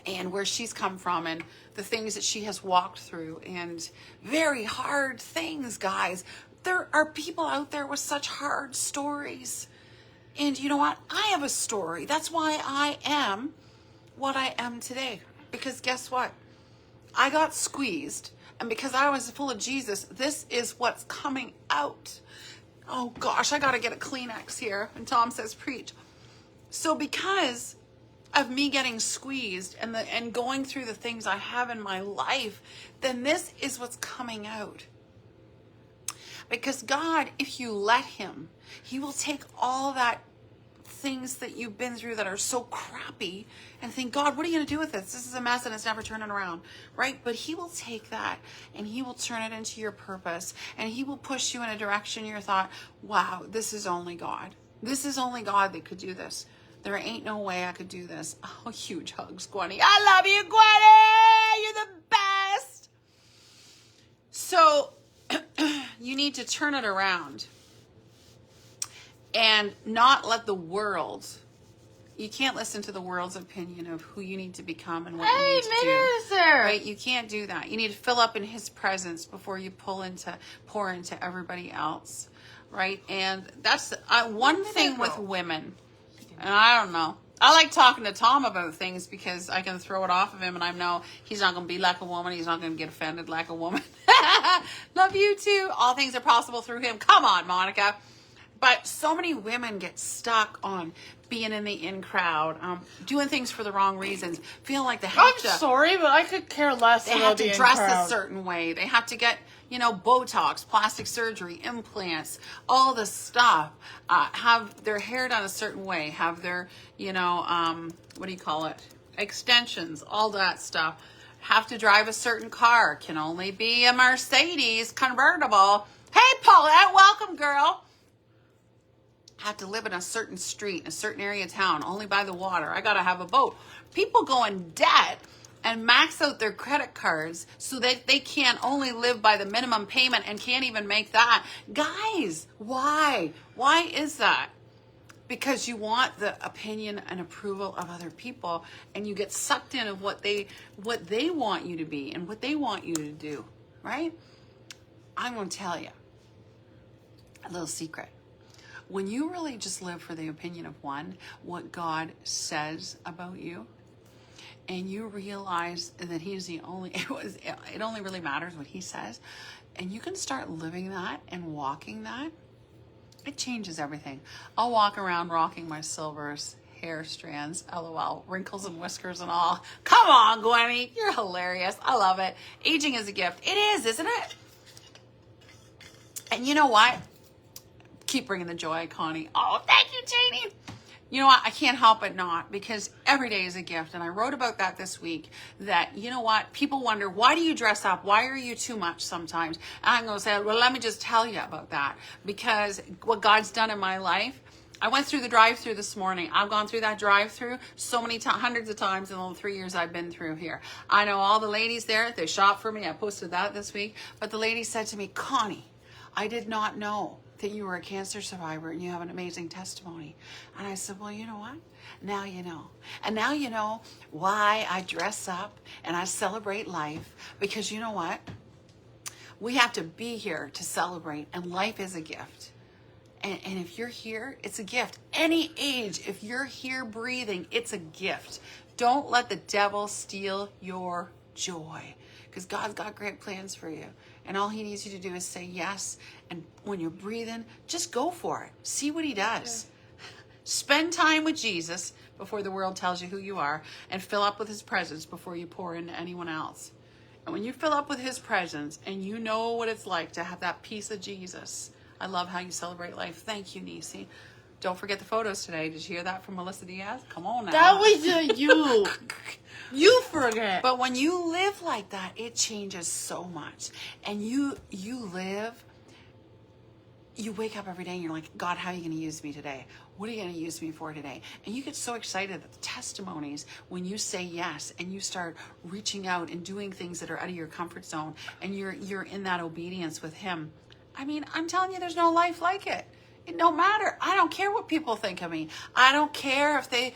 and where she's come from and the things that she has walked through, and very hard things, guys. There are people out there with such hard stories. And you know what? I have a story. That's why I am what I am today. Because guess what? I got squeezed. And because I was full of Jesus, this is what's coming out. Oh gosh, I got to get a Kleenex here. And Tom says, preach. So because of me getting squeezed and going through the things I have in my life, then this is what's coming out. Because God, if you let him, he will take all that things that you've been through that are so crappy and think, God, what are you going to do with this? This is a mess and it's never turning around, right? But he will take that and he will turn it into your purpose, and he will push you in a direction you thought, wow, this is only God. This is only God that could do this. There ain't no way I could do this. Oh, huge hugs, Gwenny. I love you, Gwenny. You're the best. So you need to turn it around and not let the world, you can't listen to the world's opinion of who you need to become and what you need to do. Right? You can't do that. You need to fill up in his presence before you pour into everybody else. Right? And that's one thing with women. And I don't know. I like talking to Tom about things because I can throw it off of him and I know he's not going to be like a woman. He's not going to get offended like a woman. Love you too. All things are possible through him. Come on, Monica. But so many women get stuck on being in the in crowd, doing things for the wrong reasons, feeling like they have to. I'm sorry, but I could care less they about have to dress a certain way. They have to get, Botox, plastic surgery, implants, all the stuff. Have their hair done a certain way. Have their, what do you call it? Extensions, all that stuff. Have to drive a certain car. Can only be a Mercedes convertible. Hey, Paulette, welcome, girl. Have to live in a certain street, in a certain area of town, only by the water. I got to have a boat. People go in debt and max out their credit cards so that they can only live by the minimum payment and can't even make that. Guys, why? Why is that? because you want the opinion and approval of other people, and you get sucked in of what they want you to be and what they want you to do, right? I'm going to tell you a little secret. When you really just live for the opinion of one, what God says about you, and you realize that he's the only, it only really matters what he says, and you can start living that and walking that, it changes everything. I'll walk around rocking my silver hair strands, LOL, wrinkles and whiskers and all. Come on, Gwenny, you're hilarious. I love it. Aging is a gift. It is, isn't it? And you know what? Keep bringing the joy, Connie. Oh, thank you, Janie. You know what? I can't help but not, because every day is a gift. And I wrote about that this week, that, you know what? People wonder, why do you dress up? Why are you too much sometimes? And I'm going to say, well, let me just tell you about that. Because what God's done in my life, I went through the drive-through this morning. I've gone through that drive-through so many times, hundreds of times in the 3 years I've been through here. I know all the ladies there. They shop for me. I posted that this week. But the lady said to me, Connie, I did not know that you were a cancer survivor and you have an amazing testimony. And I said, well, you know what? Now you know. And now you know why I dress up and I celebrate life. Because you know what? We have to be here to celebrate, and life is a gift. And if you're here, it's a gift. Any age, if you're here breathing, it's a gift. Don't let the devil steal your joy, because God's got great plans for you. And all he needs you to do is say yes. And when you're breathing, just go for it. See what he does. Yeah. Spend time with Jesus before the world tells you who you are, and fill up with his presence before you pour into anyone else. And when you fill up with his presence and you know what it's like to have that piece of Jesus, I love how you celebrate life. Thank you, Nisi. Don't forget the photos today. Did you hear that from Melissa Diaz? Come on now. That was you. You forget. But when you live like that, it changes so much. And you wake up every day and you're like, God, how are you going to use me today? What are you going to use me for today? And you get so excited that the testimonies, when you say yes and you start reaching out and doing things that are out of your comfort zone, and you're in that obedience with him. I mean, I'm telling you, there's no life like it. It don't matter. I don't care what people think of me. I don't care if they,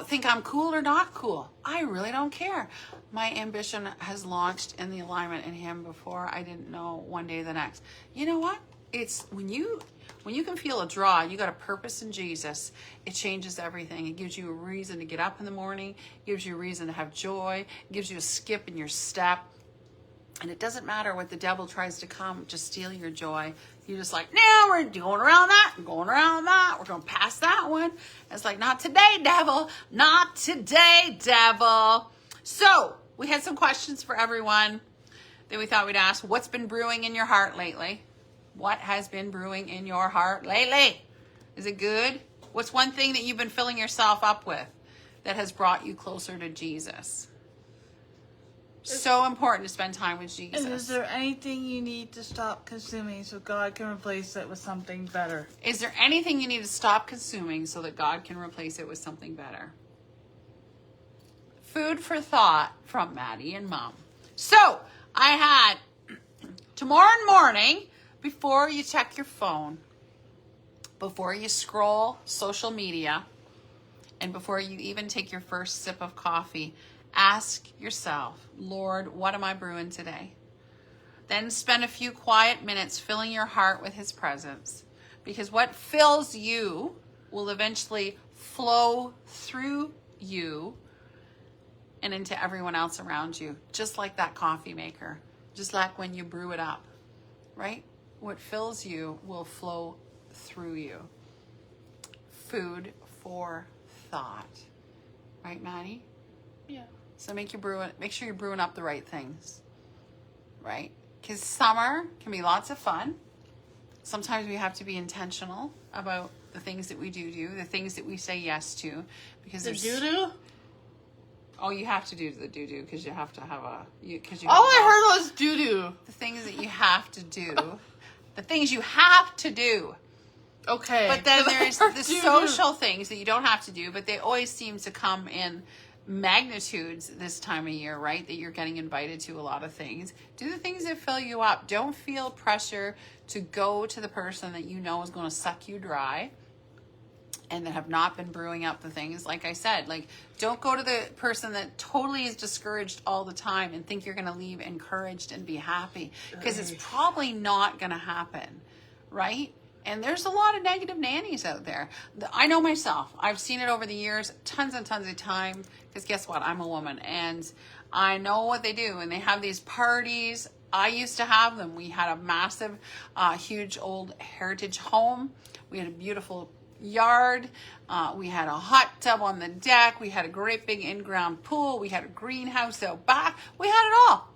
think I'm cool or not cool. I really don't care. My ambition has launched in the alignment in him before I didn't know one day the next. You know what? It's when you can feel a draw, you got a purpose in Jesus, it changes everything. It gives you a reason to get up in the morning, gives you a reason to have joy, gives you a skip in your step. And it doesn't matter what the devil tries to come, just steal your joy. You're just like, no, we're going around that, going around that. We're going to pass that one. It's like, not today, devil. Not today, devil. So we had some questions for everyone that we thought we'd ask. What's been brewing in your heart lately? What has been brewing in your heart lately? Is it good? What's one thing that you've been filling yourself up with that has brought you closer to Jesus? So important to spend time with Jesus. And is there anything you need to stop consuming so God can replace it with something better? Is there anything you need to stop consuming so that God can replace it with something better? Food for thought from Maddie and Mom. So I had tomorrow morning, before you check your phone, before you scroll social media, and before you even take your first sip of coffee, ask yourself, Lord, what am I brewing today? Then spend a few quiet minutes filling your heart with his presence, because what fills you will eventually flow through you and into everyone else around you, just like that coffee maker, just like when you brew it up, right? What fills you will flow through you. Food for thought. Right, Maddie? Yeah. So make sure you're brewing up the right things, right? Because summer can be lots of fun. Sometimes we have to be intentional about the things that we do, the things that we say yes to. Because the doo-doo? Oh, you have to do the doo-doo because you have to have All I heard was doo-doo. The things that you have to do. The things you have to do. Okay. But then there's the social things that you don't have to do, but they always seem to come in magnitudes this time of year, right? That you're getting invited to a lot of things. Do the things that fill you up. Don't feel pressure to go to the person that you know is going to suck you dry. and that have not been brewing up the things. Like I said, like, don't go to the person that totally is discouraged all the time and think you're going to leave encouraged and be happy, because it's probably not going to happen, right? And there's a lot of negative nannies out there. I know myself. I've seen it over the years, tons and tons of time, because guess what? I'm a woman, and I know what they do. And they have these parties. I used to have them. We had a massive, huge old heritage home. We had a beautiful yard. We had a hot tub on the deck. We had a great big in-ground pool. We had a greenhouse out back. We had it all.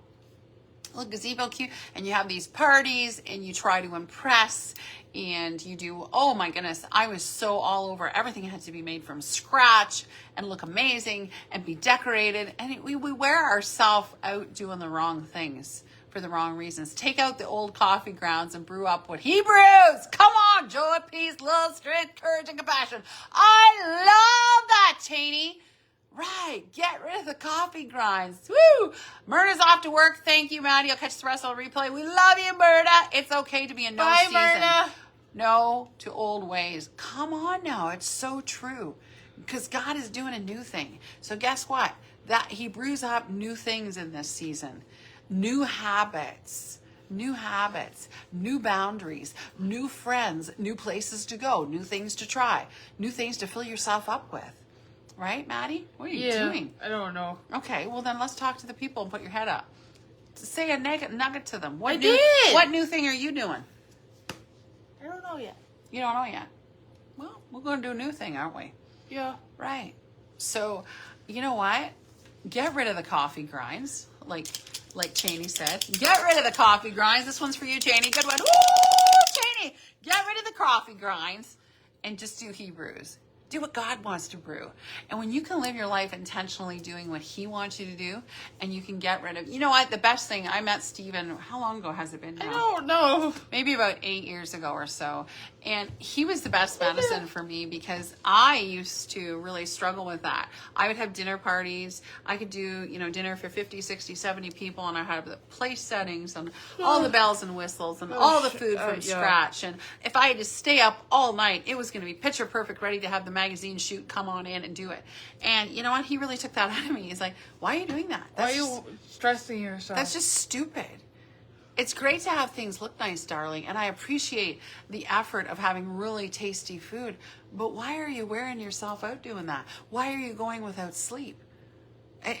A gazebo cute, and you have these parties and you try to impress, and you do, oh my goodness, I was so all over. Everything had to be made from scratch and look amazing and be decorated, and we wear ourselves out doing the wrong things for the wrong reasons. Take out the old coffee grounds and brew up what he brews. Come on, joy, peace, love, strength, courage, and compassion. I love that, Cheney. Right, get rid of the coffee grinds. Woo! Myrna's off to work. Thank you, Maddie. I'll catch the rest on the replay. We love you, Myrna. It's okay to be a no Bye, season. Myrna. No to old ways. Come on now. It's so true. Because God is doing a new thing. So guess what? That He brews up new things in this season. New habits, new boundaries, new friends, new places to go, new things to try, new things to fill yourself up with. Right, Maddie? What are you doing? I don't know. Okay, well then let's talk to the people and put your head up. Say a nugget to them. I did. What new thing are you doing? I don't know yet. You don't know yet. Well, we're going to do a new thing, aren't we? Yeah. Right. So, you know what? Get rid of the coffee grinds, like Cheney said. Get rid of the coffee grinds. This one's for you, Cheney. Good one. Woo, Cheney. Get rid of the coffee grinds and just do Hebrews. Do what God wants to brew. And when you can live your life intentionally doing what He wants you to do, and you can get rid of, you know what, the best thing, I met Steven, how long ago has it been now? I don't know. Maybe about 8 years ago or so. And he was the best medicine for me, because I used to really struggle with that. I would have dinner parties. I could do, dinner for 50, 60, 70 people, and I had the place settings and all the bells and whistles and all the food from scratch. And if I had to stay up all night, it was going to be picture perfect, ready to have the magazine shoot, come on in and do it. And you know what? He really took that out of me. He's like, why are you doing that? Why are you stressing yourself? That's just stupid. It's great to have things look nice, darling, and I appreciate the effort of having really tasty food, but why are you wearing yourself out doing that? Why are you going without sleep?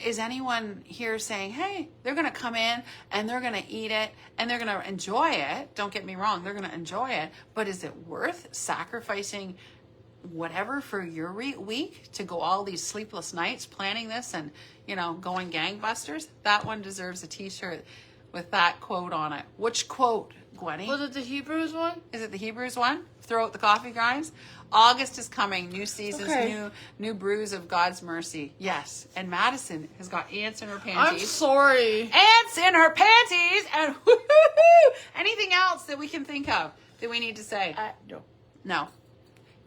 Is anyone here saying, hey, they're going to come in and they're going to eat it and they're going to enjoy it? Don't get me wrong, they're going to enjoy it, but is it worth sacrificing whatever for your week to go all these sleepless nights planning this and, going gangbusters? That one deserves a t-shirt with that quote on it. Which quote, Gwenny? Was it the Hebrews one? Is it the Hebrews one? Throw out the coffee grinds. August is coming. New seasons, new brews of God's mercy. Yes. And Madison has got ants in her panties. I'm sorry. Ants in her panties. And anything else that we can think of that we need to say? No. No.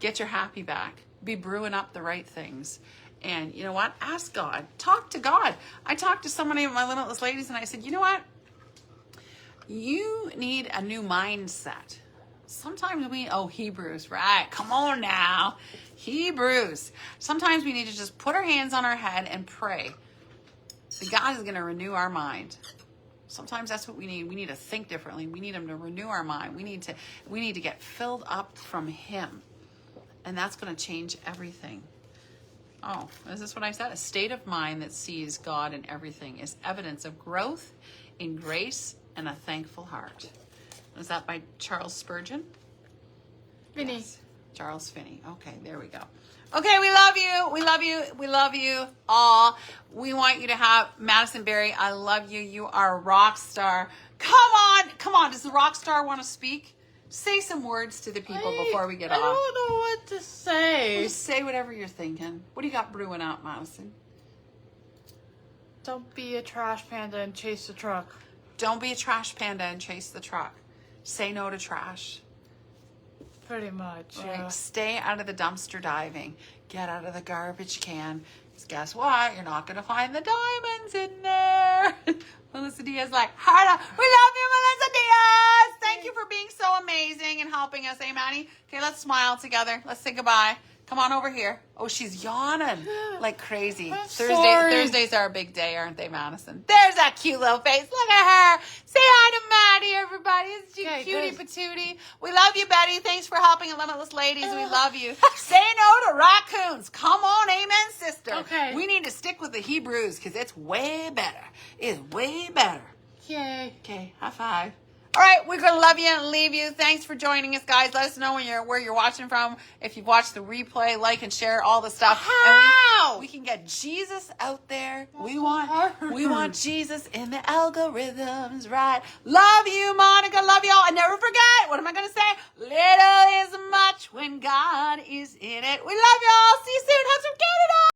Get your happy back. Be brewing up the right things. And you know what? Ask God. Talk to God. I talked to somebody of my limitless ladies and I said, you know what? You need a new mindset. Sometimes Hebrews, right? Come on now. Hebrews. Sometimes we need to just put our hands on our head and pray. So God is going to renew our mind. Sometimes that's what we need. We need to think differently. We need Him to renew our mind. We need to get filled up from Him. And that's going to change everything. Oh, is this what I said? A state of mind that sees God in everything is evidence of growth in grace and a thankful heart. Is that by Charles Spurgeon? Finney. Yes. Charles Finney. Okay, there we go. Okay, we love you. We love you. We love you all. We want you to have Madison Berry. I love you. You are a rock star. Come on. Come on. Does the rock star want to speak? Say some words to the people before we get off. I don't know what to say. Well, just say whatever you're thinking. What do you got brewing out, Madison? Don't be a trash panda and chase the truck. Don't be a trash panda and chase the truck. Say no to trash. Pretty much, Right? yeah. Stay out of the dumpster diving. Get out of the garbage can. Because guess what? You're not going to find the diamonds in there. Melissa Diaz like, Harda, we love you, Melissa Diaz. Thank you for being so amazing and helping us, eh, Maddie? Okay, let's smile together. Let's say goodbye. Come on over here. Oh, she's yawning like crazy. I'm sorry. Thursdays are a big day, aren't they, Madison? There's that cute little face. Look at her. Say hi to Maddie, everybody. It's you, Okay, cutie good. patootie. We love you, Betty. Thanks for helping Limitless Ladies. We love you. Say no to raccoons. Come on, amen, sister. Okay. We need to stick with the Hebrews because it's way better. It's way better. Yay. Okay, high five. All right, we're going to love you and leave you. Thanks for joining us, guys. Let us know where you're watching from. If you've watched the replay, like and share all the stuff. How? And we can get Jesus out there. We want Jesus in the algorithms, right? Love you, Monica. Love y'all. And never forget, what am I going to say? Little is much when God is in it. We love